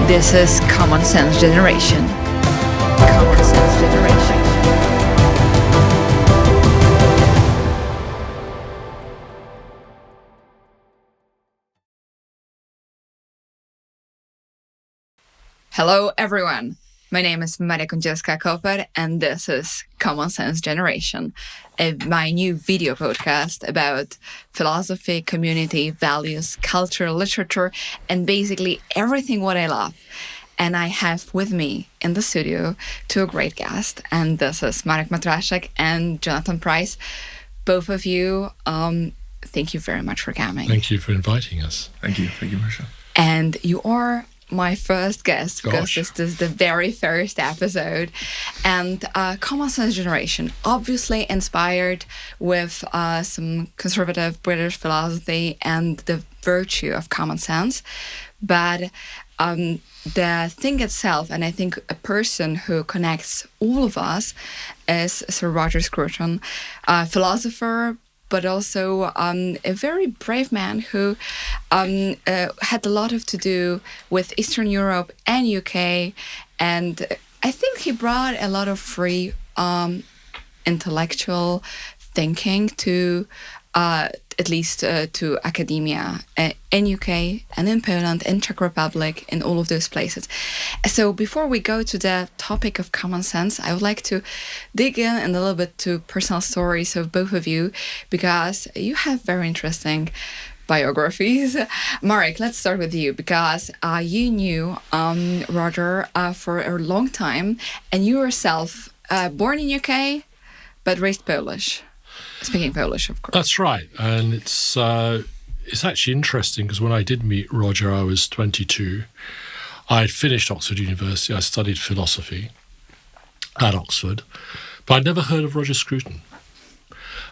This is Common Sense Generation. Common Sense Generation. Hello, everyone. My name is Marek Kądzielska-Koper, and this is Common Sense Generation, my new video podcast about philosophy, community, values, culture, literature, and basically everything what I love. And I have with me in the studio two great guests, and this is Marek Matraszek and Jonathan Price. Both of you, thank you very much for coming. Thank you for inviting us. Thank you, Marsha. And you are my first guest because this is the very first episode, and Common Sense Generation, obviously inspired with some conservative British philosophy and the virtue of common sense, but the thing itself, and I think a person who connects all of us, is Sir Roger Scruton, a philosopher, but also a very brave man who had a lot to do with Eastern Europe and UK, and I think he brought a lot of free intellectual thinking to at least to academia in UK and in Poland, in Czech Republic, in all of those places. So before we go to the topic of common sense, I would like to dig in a little bit to personal stories of both of you, because you have very interesting biographies. Marek, let's start with you, because you knew Roger for a long time, and you yourself born in UK but raised Polish. Speaking Polish, of course. That's right. And it's actually interesting because when I did meet Roger, I was 22. I had finished Oxford University. I studied philosophy at Oxford, but I'd never heard of Roger Scruton.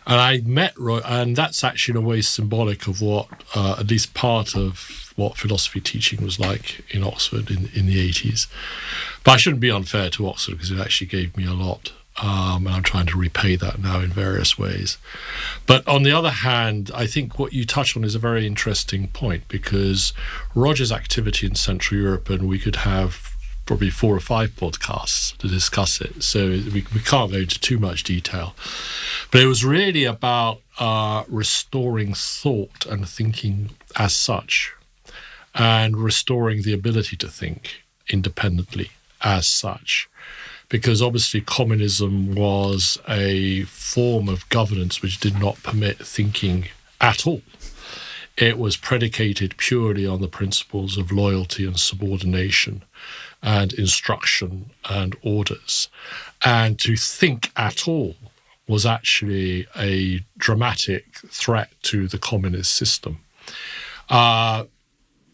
And I met Roger, and that's actually in a way symbolic of what, at least part of what philosophy teaching was like in Oxford in the 80s. But I shouldn't be unfair to Oxford because it actually gave me a lot. And I'm trying to repay that now in various ways. But on the other hand, I think what you touch on is a very interesting point, because Roger's activity in Central Europe, and we could have probably 4 or 5 podcasts to discuss it, so we can't go into too much detail. But it was really about restoring thought and thinking as such, and restoring the ability to think independently as such. Because obviously communism was a form of governance which did not permit thinking at all. It was predicated purely on the principles of loyalty and subordination and instruction and orders. And to think at all was actually a dramatic threat to the communist system.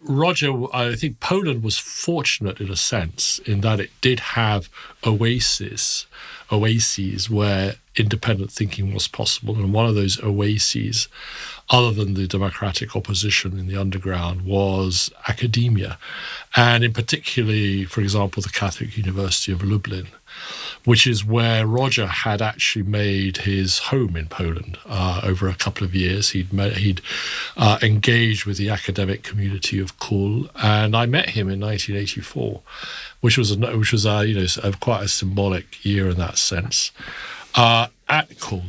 Roger, I think Poland was fortunate in a sense in that it did have oases where independent thinking was possible. And one of those oases, other than the democratic opposition in the underground, was academia. And in particularly, for example, the Catholic University of Lublin, which is where Roger had actually made his home in Poland over a couple of years. He'd engaged with the academic community of Kul, and I met him in 1984, which was quite a symbolic year in that sense. At Kul,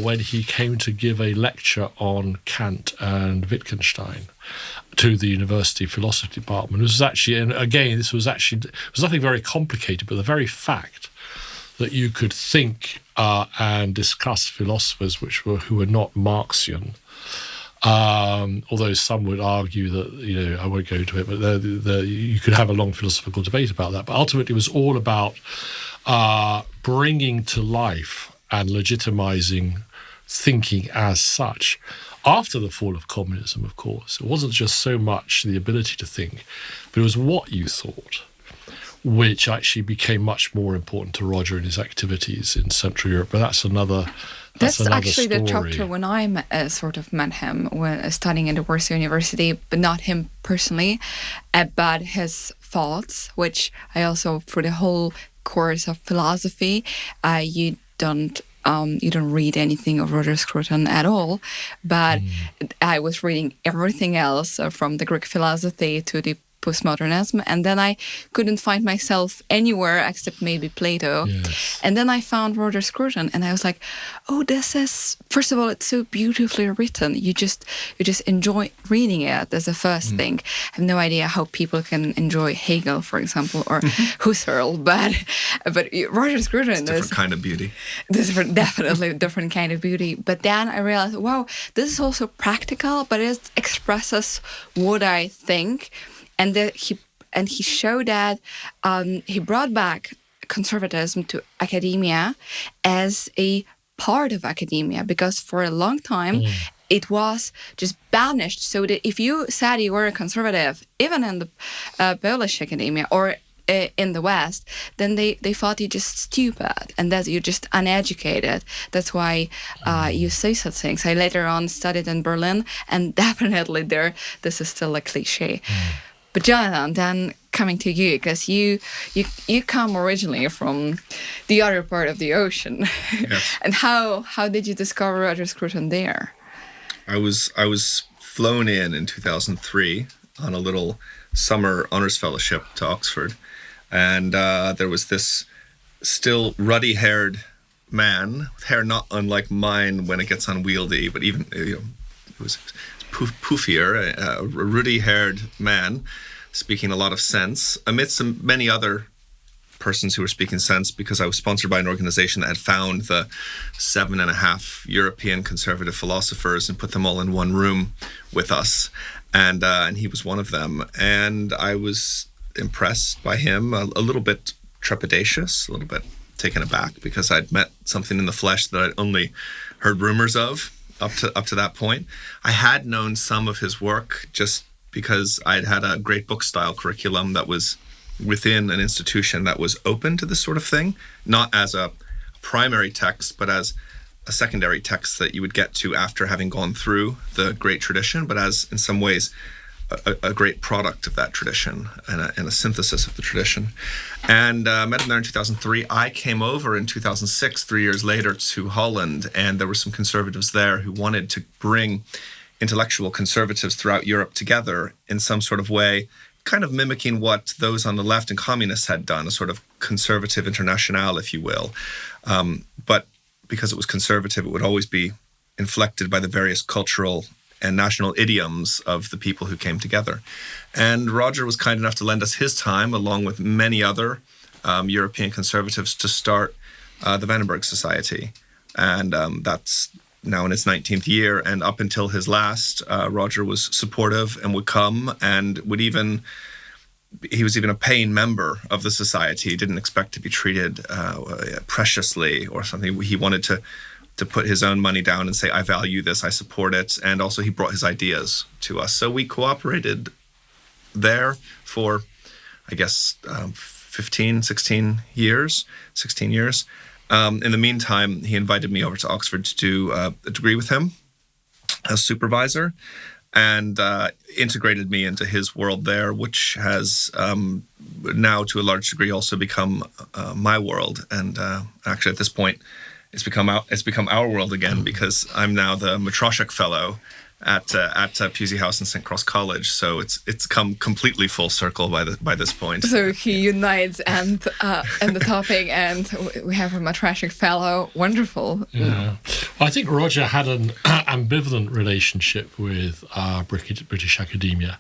when he came to give a lecture on Kant and Wittgenstein to the University Philosophy Department. It was actually, and again, it was nothing very complicated, but the very fact that you could think and discuss philosophers who were not Marxian, although some would argue that, I won't go into it, but you could have a long philosophical debate about that. But ultimately, it was all about bringing to life and legitimizing thinking as such. After the fall of communism, of course, it wasn't just so much the ability to think, but it was what you thought, which actually became much more important to Roger in his activities in Central Europe. But that's another actually story. The chapter when I met him when studying at Warsaw University, but not him personally, but his thoughts, which I also, for the whole course of philosophy, you don't read anything of Roger Scruton at all, but I was reading everything else from the Greek philosophy to the postmodernism, and then I couldn't find myself anywhere except maybe Plato. Yes. And then I found Roger Scruton, and I was like, oh, this is, first of all, it's so beautifully written. You just enjoy reading it as a first thing. I have no idea how people can enjoy Hegel, for example, or Husserl, but Roger Scruton is different kind of beauty. Definitely different kind of beauty. But then I realized, wow, this is also practical, but it expresses what I think, and that he showed that he brought back conservatism to academia as a part of academia, because for a long time it was just banished. So that if you said you were a conservative, even in the Polish academia or in the West, then they thought you're just stupid and that you're just uneducated. That's why you say such things. I later on studied in Berlin, and definitely this is still a cliche. But Jonathan, then coming to you, because you come originally from the other part of the ocean. Yes. And how did you discover Roger Scruton there? I was flown in 2003 on a little summer honors fellowship to Oxford. And there was this still ruddy-haired man, with hair not unlike mine when it gets unwieldy, but even, it was poofier, a ruddy-haired man speaking a lot of sense, amidst many other persons who were speaking sense, because I was sponsored by an organization that had found the 7.5 European conservative philosophers and put them all in one room with us. And he was one of them. And I was impressed by him, a little bit trepidatious, a little bit taken aback, because I'd met something in the flesh that I'd only heard rumors of up to that point. I had known some of his work just because I'd had a great book style curriculum that was within an institution that was open to this sort of thing, not as a primary text, but as a secondary text that you would get to after having gone through the great tradition, but as in some ways a great product of that tradition and a synthesis of the tradition. And met him there in 2003. I came over in 2006, 3 years later, to Holland, and there were some conservatives there who wanted to bring intellectual conservatives throughout Europe together in some sort of way, kind of mimicking what those on the left and communists had done, a sort of conservative internationale, if you will. But because it was conservative, it would always be inflected by the various cultural and national idioms of the people who came together. And Roger was kind enough to lend us his time, along with many other European conservatives, to start the Vandenberg Society. And that's now in its 19th year. And up until his last, Roger was supportive and would come and he was even a paying member of the society. He didn't expect to be treated preciously or something. He wanted to put his own money down and say, I value this, I support it. And also he brought his ideas to us. So we cooperated there for, I guess, 16 years. In the meantime, he invited me over to Oxford to do a degree with him as supervisor, and integrated me into his world there, which has now to a large degree also become my world. And actually at this point, it's become our world again, because I'm now the Matraszek Fellow at Pusey House and St. Cross College. So it's come completely full circle by this point. So he unites and the topic, and we have a Matraszek Fellow. Wonderful. Yeah. Well, I think Roger had an ambivalent relationship with British academia.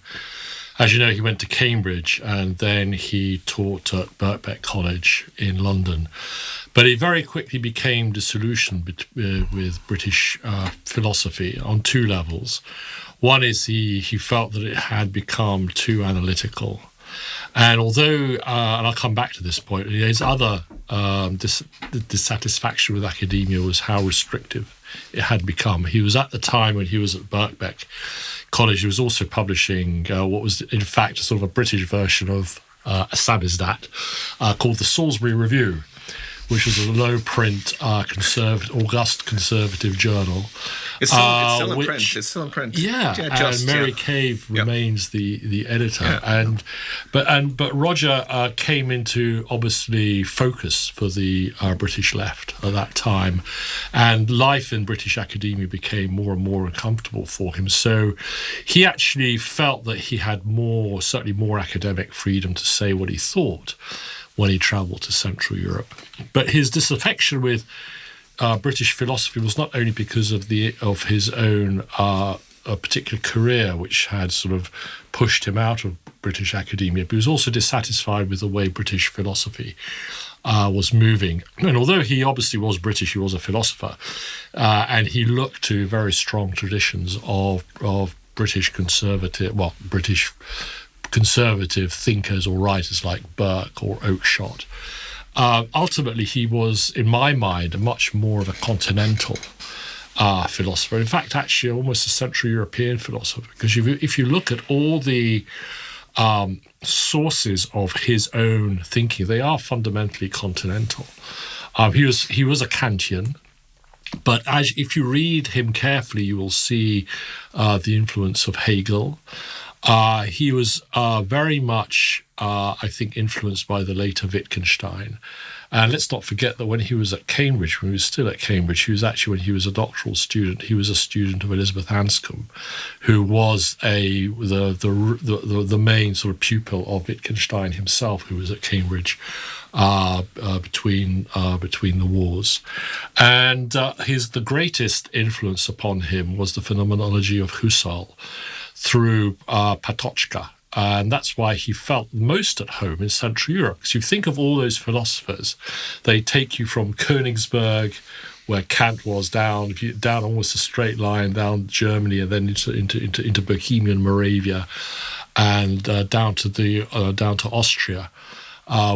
As you know, he went to Cambridge and then he taught at Birkbeck College in London. But it very quickly became disillusioned with British philosophy on two levels. One is he felt that it had become too analytical. And although, and I'll come back to this point, his other dissatisfaction with academia was how restrictive it had become. He was at the time when he was at Birkbeck College, he was also publishing what was in fact a sort of a British version of a Samizdat called the Salisbury Review, which was a low-print, august conservative journal. It's still in print. It's still in print. Yeah, and Mary Cave remains the editor. But Roger came into, obviously, focus for the British left at that time, and life in British academia became more and more uncomfortable for him. So he actually felt that he had certainly more academic freedom to say what he thought when he travelled to Central Europe. But his disaffection with British philosophy was not only because of his own particular career, which had sort of pushed him out of British academia, but he was also dissatisfied with the way British philosophy was moving. And although he obviously was British, he was a philosopher, and he looked to very strong traditions of British conservative thinkers or writers like Burke or Oakeshott. Ultimately, he was, in my mind, much more of a continental philosopher. In fact, actually, almost a Central European philosopher, because if you look at all the sources of his own thinking, they are fundamentally continental. He was a Kantian. But if you read him carefully, you will see the influence of Hegel. He was very much, I think, influenced by the later Wittgenstein. And let's not forget that when he was at Cambridge, when he was still at Cambridge, when he was a doctoral student, he was a student of Elizabeth Anscombe, who was the main sort of pupil of Wittgenstein himself, who was at Cambridge between the wars. And the greatest influence upon him was the phenomenology of Husserl through Patočka. And that's why he felt most at home in Central Europe. Because you think of all those philosophers, they take you from Königsberg, where Kant was, down almost a straight line down Germany, and then into Bohemian Moravia, and down to Austria.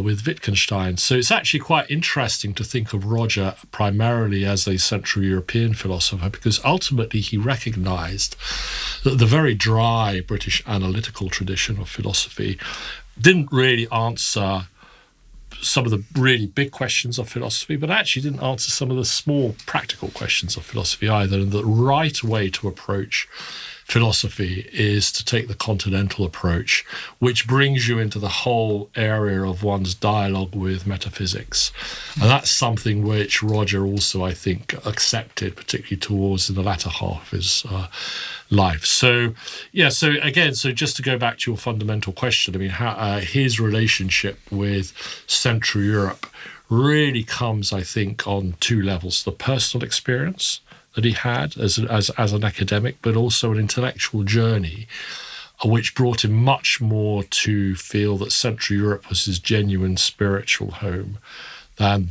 With Wittgenstein. So it's actually quite interesting to think of Roger primarily as a Central European philosopher, because ultimately he recognized that the very dry British analytical tradition of philosophy didn't really answer some of the really big questions of philosophy, but actually didn't answer some of the small practical questions of philosophy either. And the right way to approach philosophy is to take the continental approach, which brings you into the whole area of one's dialogue with metaphysics. And that's something which Roger also, I think, accepted, particularly towards the latter half of his life. So just to go back to your fundamental question, I mean, how, his relationship with Central Europe really comes, I think, on two levels: the personal experience that he had as an academic, but also an intellectual journey, which brought him much more to feel that Central Europe was his genuine spiritual home than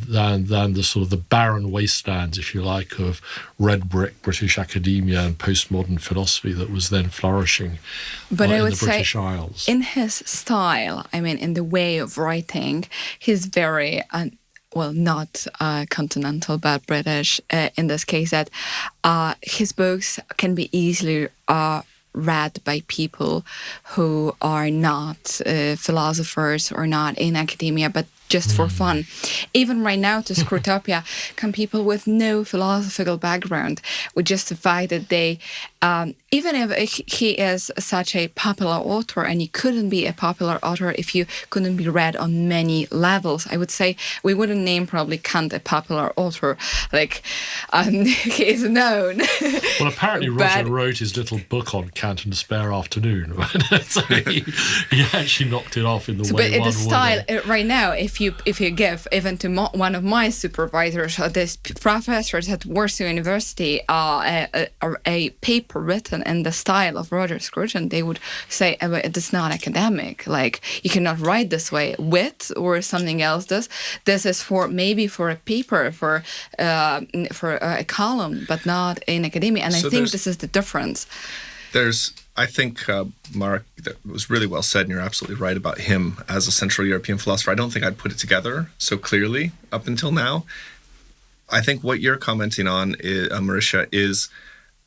the sort of the barren wastelands, if you like, of red brick British academia and postmodern philosophy that was then flourishing in the British Isles. In his style, I mean, in the way of writing, he's very not continental, but British in this case, that his books can be easily read by people who are not philosophers or not in academia, but just for fun. Even right now to Scrutopia come people with no philosophical background, with just the fact that they, even if he is such a popular author, and you couldn't be a popular author if you couldn't be read on many levels. I would say we wouldn't name probably Kant a popular author, like he is known. Well, apparently Roger wrote his little book on Kant in a spare afternoon, so he actually knocked it off in the way one would. But the style right now, if you give even to one of my supervisors, this professors at Warsaw University, a paper written in the style of Roger Scruton, they would say it is not academic. Like, you cannot write this way. Wit or something else does. This is maybe for a paper, for a column, but not in academia. And I think this is the difference. I think, Marek, that was really well said, and you're absolutely right about him as a Central European philosopher. I don't think I'd put it together so clearly up until now. I think what you're commenting on, Marisha, is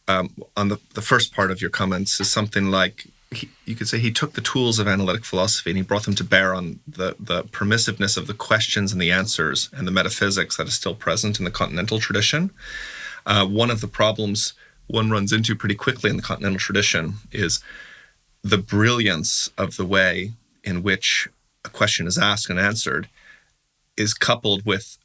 on the first part of your comments is something like you could say he took the tools of analytic philosophy and he brought them to bear on the permissiveness of the questions and the answers and the metaphysics that is still present in the continental tradition. One of the problems one runs into pretty quickly in the continental tradition is the brilliance of the way in which a question is asked and answered is coupled with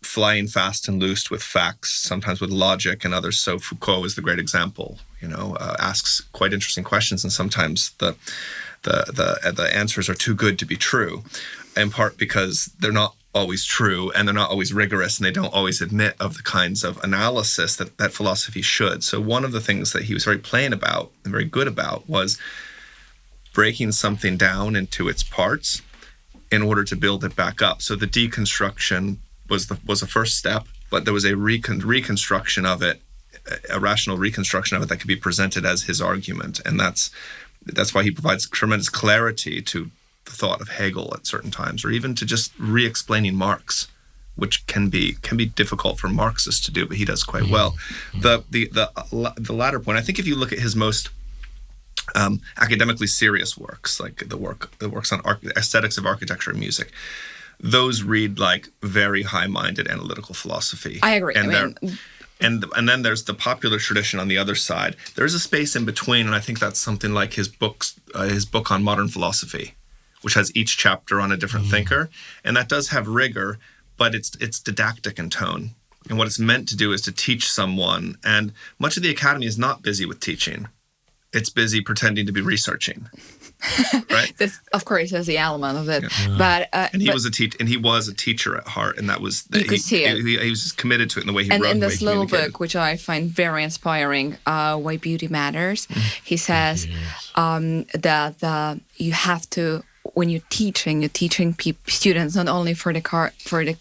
flying fast and loose with facts, sometimes with logic and others. So Foucault is the great example, asks quite interesting questions, and sometimes the answers are too good to be true, in part because they're not always true and they're not always rigorous and they don't always admit of the kinds of analysis that philosophy should. So one of the things that he was very plain about and very good about was breaking something down into its parts in order to build it back up. So the deconstruction was the first step, but there was a reconstruction of it, a rational reconstruction of it that could be presented as his argument, and that's why he provides tremendous clarity to the thought of Hegel at certain times, or even to just re-explaining Marx, which can be difficult for Marxists to do, but he does quite well. The latter point, I think, if you look at his most academically serious works, like the works on aesthetics of architecture and music, those read like very high-minded analytical philosophy. I agree. And then there's the popular tradition on the other side. There's a space in between, and I think that's something like his book on modern philosophy, which has each chapter on a different thinker, and that does have rigor, but it's didactic in tone. And what it's meant to do is to teach someone, and much of the academy is not busy with teaching. It's busy pretending to be researching. Right. This, of course, is the element of it. Yeah. But he was a teacher at heart, and that was you could see it. He was committed to it in the way he wrote. And in this little book, which I find very inspiring, Why Beauty Matters, he says that you have to, when you're teaching students not only for the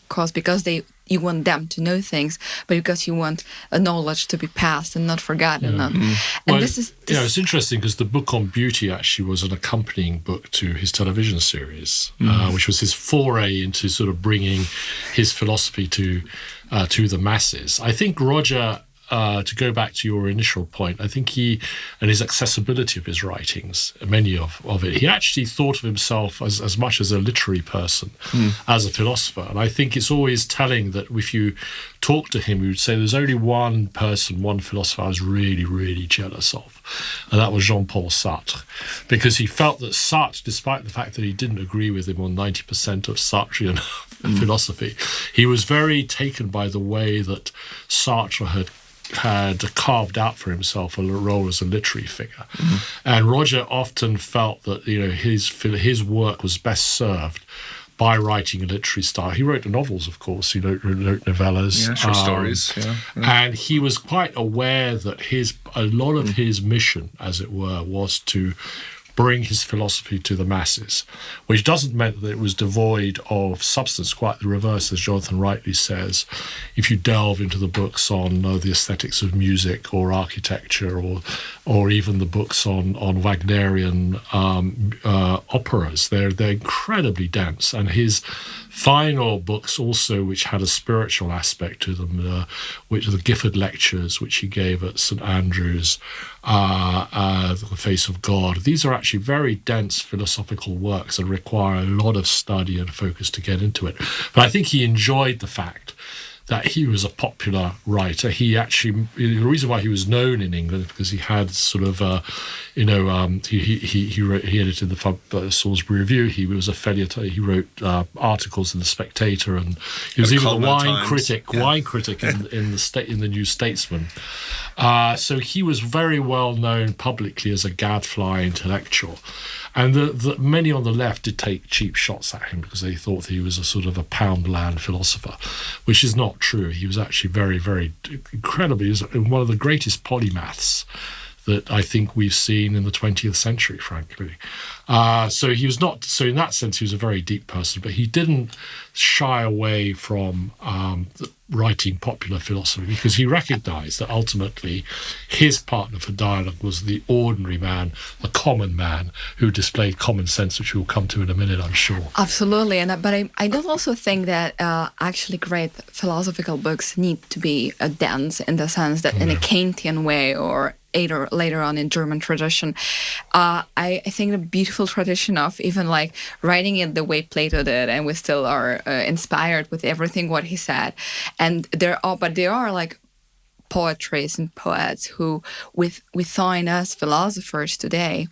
cause because you want them to know things, but because you want a knowledge to be passed and not forgotten. And it's interesting because the book on beauty actually was an accompanying book to his television series, which was his foray into sort of bringing his philosophy to the masses. I think Roger, to go back to your initial point, I think and his accessibility of his writings, many of it, he actually thought of himself as much as a literary person, as a philosopher. And I think it's always telling that if you talk to him, he would say there's only one philosopher I was really, really jealous of, and that was Jean-Paul Sartre, because he felt that Sartre, despite the fact that he didn't agree with him on 90% of Sartrean philosophy, he was very taken by the way that Sartre had carved out for himself a role as a literary figure. And Roger often felt that his work was best served by writing a literary style. He wrote novels, of course. He wrote novellas, short stories. And he was quite aware that a lot of his mission, as it were, was to bring his philosophy to the masses, which doesn't mean that it was devoid of substance. Quite the reverse, as Jonathan rightly says. If you delve into the books on the aesthetics of music or architecture, or even the books on Wagnerian operas, they're incredibly dense. And his final books also, which had a spiritual aspect to them, which are the Gifford Lectures, which he gave at St Andrews, The Face of God. These are actually very dense philosophical works and require a lot of study and focus to get into it. But I think he enjoyed the fact that he was a popular writer. The reason why he was known in England, because he had sort of, he edited the Salisbury Review. He was a feuilleton. He wrote articles in the Spectator, and he was even a wine critic in the New Statesman. So he was very well known publicly as a gadfly intellectual. And many on the left did take cheap shots at him because they thought he was a sort of a pound-land philosopher, which is not true. He was actually very, very incredibly, one of the greatest polymaths that I think we've seen in the 20th century, frankly. So he was not. So in that sense, he was a very deep person, but he didn't shy away from writing popular philosophy because he recognised that ultimately his partner for dialogue was the ordinary man, the common man who displayed common sense, which we'll come to in a minute, I'm sure. Absolutely, but I don't also think that actually great philosophical books need to be dense in the sense that in a Kantian way or later on in German tradition. I think the beautiful tradition of even like writing it the way Plato did, and we still are inspired with everything what he said. And there are like poetries and poets who we find as philosophers today,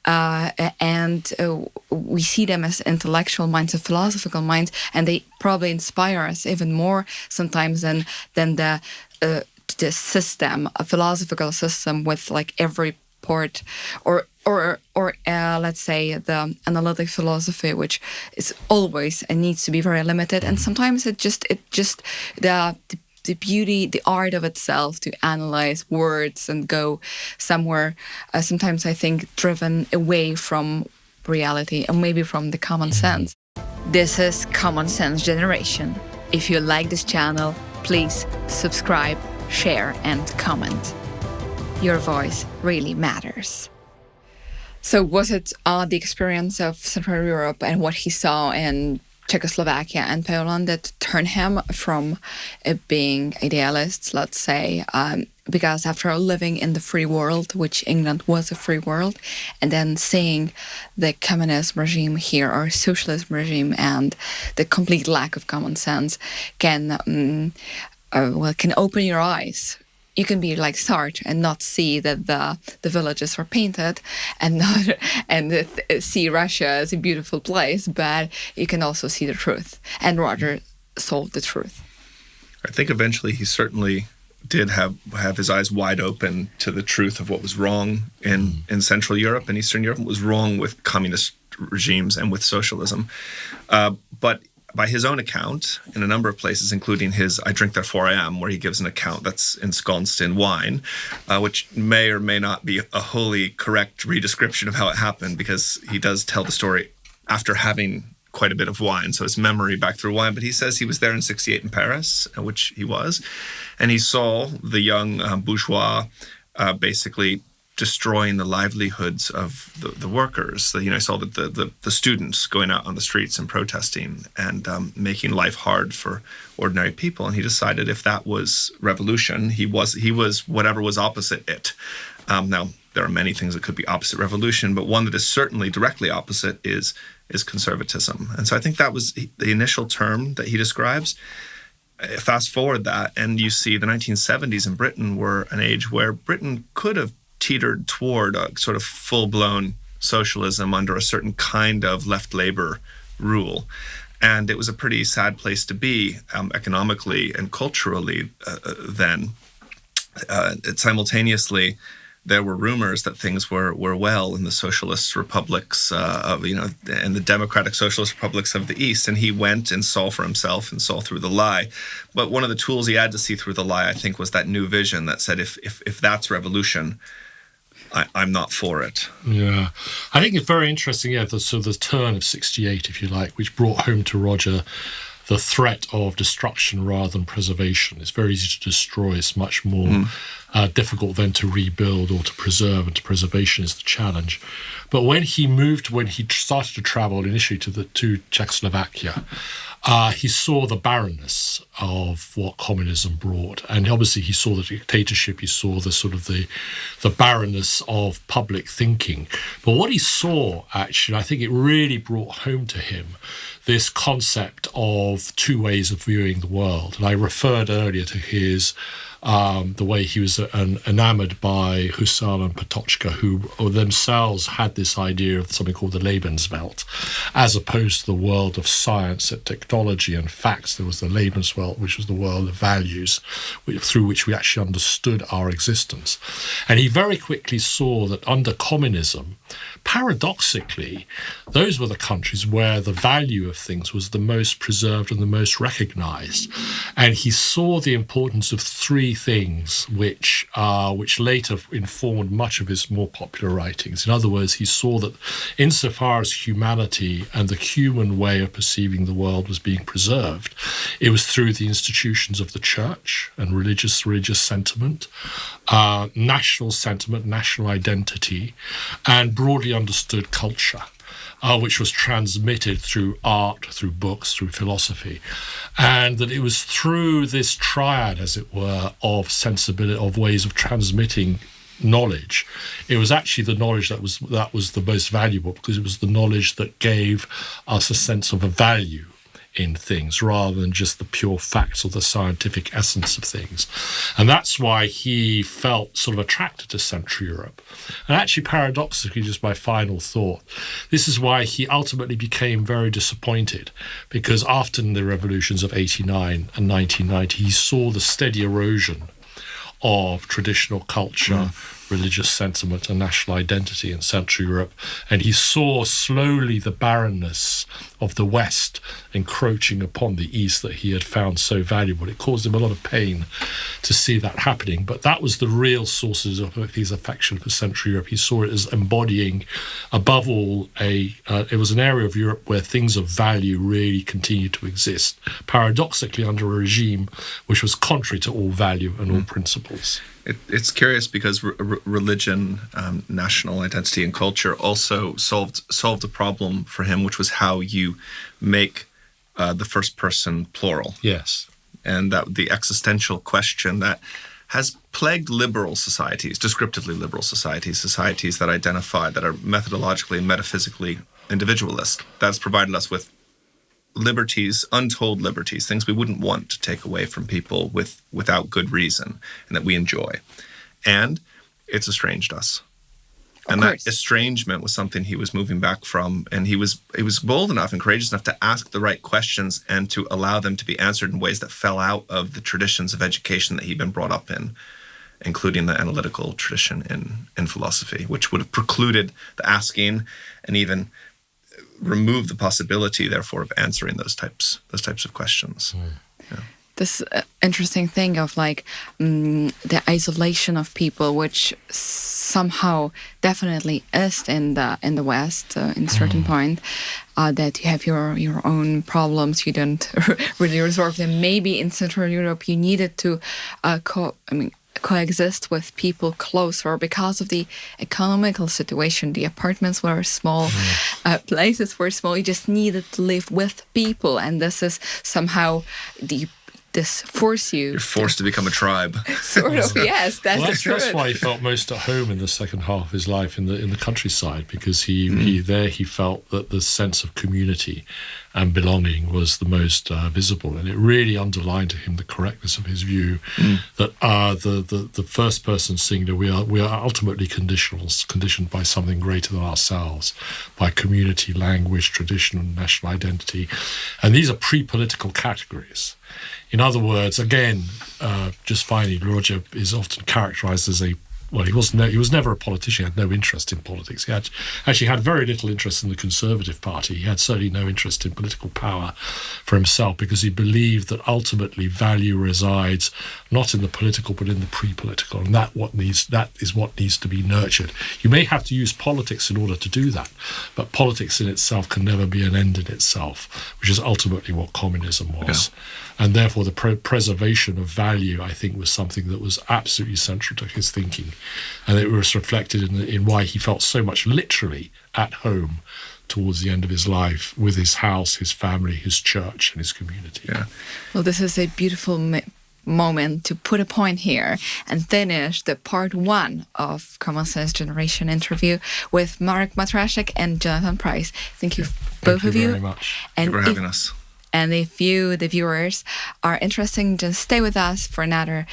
and we see them as intellectual minds, or philosophical minds, and they probably inspire us even more sometimes than the system, a philosophical system with like every poet or let's say the analytic philosophy, which is always and needs to be very limited, and sometimes it just the beauty, the art of itself to analyze words and go somewhere, sometimes I think driven away from reality and maybe from the common sense. This is Common Sense Generation. If you like this channel, please subscribe, share and comment. Your voice really matters. So was it the experience of Central Europe and what he saw in Czechoslovakia and Poland that turned him from being idealists, let's say, because after living in the free world, which England was a free world, and then seeing the communist regime here, or socialist regime, and the complete lack of common sense can open your eyes. You can be like Sartre and not see that the villages are painted, and see Russia as a beautiful place, but you can also see the truth. And Roger saw the truth. I think eventually he certainly did have his eyes wide open to the truth of what was wrong in Central Europe and Eastern Europe, what was wrong with communist regimes and with socialism. But by his own account, in a number of places, including his I Drink Therefore I Am, where he gives an account that's ensconced in wine, which may or may not be a wholly correct redescription of how it happened, because he does tell the story after having quite a bit of wine, so it's memory back through wine. But he says he was there in 1968 in Paris, which he was, and he saw the young bourgeois basically destroying the livelihoods of the workers. He saw that the students going out on the streets and protesting and making life hard for ordinary people. And he decided if that was revolution, he was whatever was opposite it. Now, there are many things that could be opposite revolution, but one that is certainly directly opposite is conservatism. And so I think that was the initial term that he describes. Fast forward that, and you see the 1970s in Britain were an age where Britain could have teetered toward a sort of full-blown socialism under a certain kind of left labor rule. And it was a pretty sad place to be economically and culturally then. Simultaneously, there were rumors that things were well in the socialist republics and the democratic socialist republics of the East. And he went and saw for himself and saw through the lie. But one of the tools he had to see through the lie, I think, was that new vision that said, if that's revolution, I'm not for it. Yeah. I think it's very interesting, the turn of 68, if you like, which brought home to Roger the threat of destruction rather than preservation. It's very easy to destroy. It's much more difficult than to rebuild or to preserve, and preservation is the challenge. But when he started to travel initially to Czechoslovakia, he saw the barrenness of what communism brought. And obviously he saw the dictatorship, he saw the sort of the barrenness of public thinking. But what he saw, actually, I think it really brought home to him this concept of two ways of viewing the world. And I referred earlier to his the way he was enamored by Husserl and Patočka, who themselves had this idea of something called the Lebenswelt, as opposed to the world of science and technology and facts. There was the Lebenswelt, which was the world of values, through which we actually understood our existence. And he very quickly saw that under communism, paradoxically, those were the countries where the value of things was the most preserved and the most recognized. And he saw the importance of three things which later informed much of his more popular writings. In other words, he saw that insofar as humanity and the human way of perceiving the world was being preserved, it was through the institutions of the church and religious sentiment, national sentiment, national identity, and broadly understood culture, which was transmitted through art, through books, through philosophy. And that it was through this triad, as it were, of sensibility, of ways of transmitting knowledge, it was actually the knowledge that was the most valuable, because it was the knowledge that gave us a sense of a value in things rather than just the pure facts or the scientific essence of things. And that's why he felt sort of attracted to Central Europe. And actually, paradoxically, just my final thought, this is why he ultimately became very disappointed, because after the revolutions of 89 and 1990, he saw the steady erosion of traditional culture, religious sentiment and national identity in Central Europe. And he saw slowly the barrenness of the West encroaching upon the East that he had found so valuable. It caused him a lot of pain to see that happening. But that was the real sources of his affection for Central Europe. He saw it as embodying, above all, it was an area of Europe where things of value really continued to exist, paradoxically under a regime which was contrary to all value and all principles. It's curious because religion, national identity, and culture also solved a problem for him, which was how you make the first person plural. Yes, and that the existential question that has plagued liberal societies, descriptively liberal societies that identify, that are methodologically and metaphysically individualist. That's provided us with liberties, untold liberties, things we wouldn't want to take away from people without good reason, and that we enjoy. And it's estranged us. And that estrangement was something he was moving back from, and he was bold enough and courageous enough to ask the right questions and to allow them to be answered in ways that fell out of the traditions of education that he'd been brought up in, including the analytical tradition in philosophy, which would have precluded the asking and even remove the possibility, therefore, of answering those types of questions. Yeah. This interesting thing of the isolation of people, which somehow definitely is in the West in a certain point, that you have your own problems, you don't really resolve them. Maybe in Central Europe you needed to coexist with people closer because of the economical situation. The apartments were small, places were small. You just needed to live with people, and this is somehow you're forced to become a tribe. Sort of, yes. That's why he felt most at home in the second half of his life in the countryside, because he felt that the sense of community and belonging was the most visible, and it really underlined to him the correctness of his view that the first person singular, we are ultimately conditioned by something greater than ourselves, by community, language, tradition, and national identity, and these are pre-political categories. In other words, again, just finally, Roger is often characterized as he was never a politician. He had no interest in politics. He actually had very little interest in the Conservative Party. He had certainly no interest in political power for himself, because he believed that ultimately value resides not in the political but in the pre-political, and that is what needs to be nurtured. You may have to use politics in order to do that, but politics in itself can never be an end in itself, which is ultimately what communism was. Yeah. And therefore, the preservation of value, I think, was something that was absolutely central to his thinking. And it was reflected in why he felt so much literally at home towards the end of his life, with his house, his family, his church, and his community. Yeah. Well, this is a beautiful moment to put a point here and finish the part 1 of Common Sense Generation interview with Marek Matraszek and Jonathan Price. Thank you, both of you. Very much. Thank you for having us. And if you, the viewers, are interested, just stay with us for another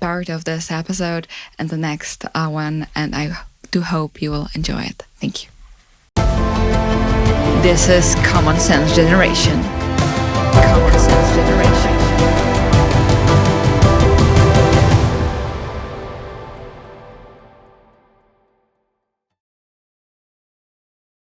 part of this episode and the next one. And I do hope you will enjoy it. Thank you. This is Common Sense Generation.